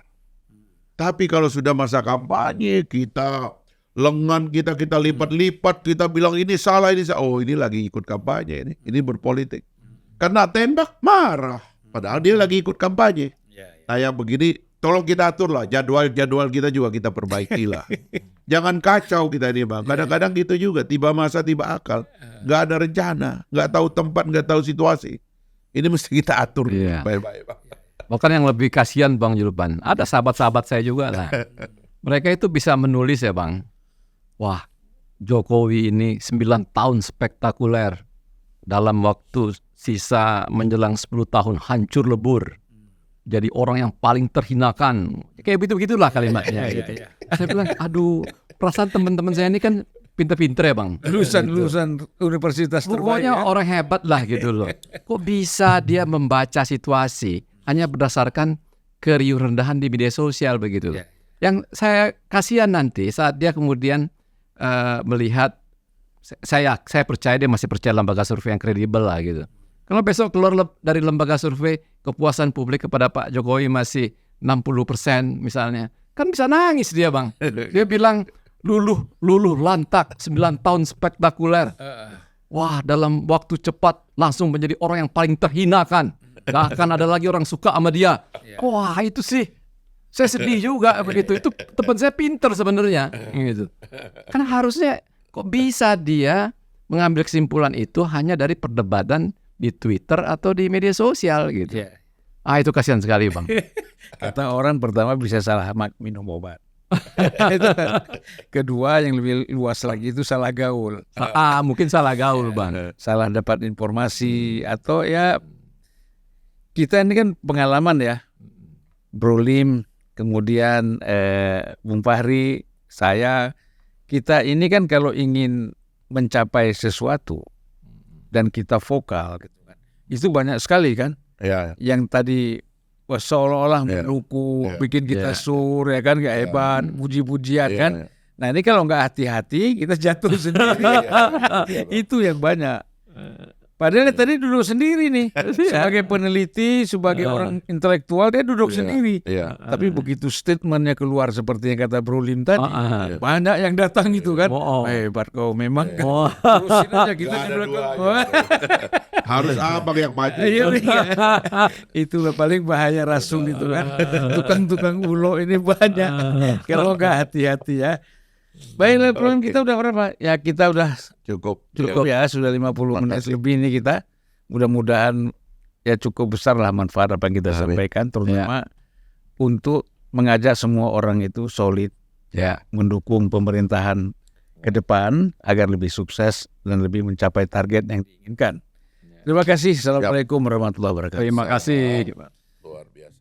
Tapi kalau sudah masa kampanye, kita lengan kita lipat-lipat, kita bilang ini salah, oh ini lagi ikut kampanye, ini berpolitik. Karena tembak, marah. Padahal dia lagi ikut kampanye. Nah yang begini, tolong kita atur lah, jadwal kita juga kita perbaiki lah. Jangan kacau kita ini Bang. Kadang-kadang gitu juga, tiba masa tiba akal. Nggak ada rencana, nggak tahu tempat, nggak tahu situasi. Ini mesti kita atur baik-baik Bang.
Bahkan yang lebih kasihan Bang Julpan, ada sahabat-sahabat saya juga lah. Mereka itu bisa menulis ya Bang. Wah, Jokowi ini 9 tahun spektakuler. Dalam waktu sisa menjelang 10 tahun hancur lebur. Jadi orang yang paling terhinakan. Kayak begitulah kalimatnya. Gitu. Saya bilang, aduh, perasaan teman-teman saya ini kan pinter-pinter ya Bang.
Lulusan universitas terbaik.
Pokoknya orang hebat lah gitu loh. Kok bisa dia membaca situasi hanya berdasarkan keriuh rendahan di media sosial begitu. Yang saya kasihan nanti saat dia kemudian melihat, saya percaya dia masih percaya lembaga survei yang kredibel lah gitu. Kalau besok keluar dari lembaga survei kepuasan publik kepada Pak Jokowi masih 60% misalnya, kan bisa nangis dia Bang. Dia bilang luluh lantak 9 tahun spektakuler. Wah, dalam waktu cepat langsung menjadi orang yang paling terhinakan. Gak akan ada lagi orang suka sama dia. Wah, itu sih saya sedih juga begitu. Itu teman saya pinter sebenarnya gitu. Kan harusnya kok bisa dia mengambil kesimpulan itu hanya dari perdebatan di Twitter atau di media sosial gitu. Itu kasihan sekali Bang.
Kata orang pertama bisa salah minum obat. Kedua yang lebih luas lagi itu salah gaul.
Mungkin salah gaul Bang.
Salah dapat informasi atau ya kita ini kan pengalaman ya. Bro Lim, kemudian Bung Fahri, saya, kita ini kan kalau ingin mencapai sesuatu dan kita vokal gitu kan. Itu banyak sekali kan. Yang tadi seolah-olah mendukung, bikin kita sur ya kan, gak hebat, puji-pujian kan. Nah ini kalau nggak hati-hati kita jatuh sendiri. Itu yang banyak. Padahal tadi duduk sendiri nih, sebagai peneliti, sebagai orang intelektual dia duduk sendiri. Tapi begitu statementnya keluar seperti yang kata Bro Lim tadi, banyak yang datang itu kan. Hebat kau memang. Terusin aja kita kan.
Harus abang yang maju.
Itulah paling bahaya rasul itu kan. Tukang-tukang ulo ini banyak. Kalau nggak hati-hati ya. Baiklah, program kita udah berapa? Ya kita udah cukup ya, sudah 50 menit lebih ini kita. Mudah-mudahan ya cukup besar lah manfaat apa yang kita sampaikan, terutama untuk mengajak semua orang itu solid mendukung pemerintahan ke depan agar lebih sukses dan lebih mencapai target yang diinginkan. Terima kasih. Assalamualaikum warahmatullahi wabarakatuh.
Terima kasih.
Luar biasa.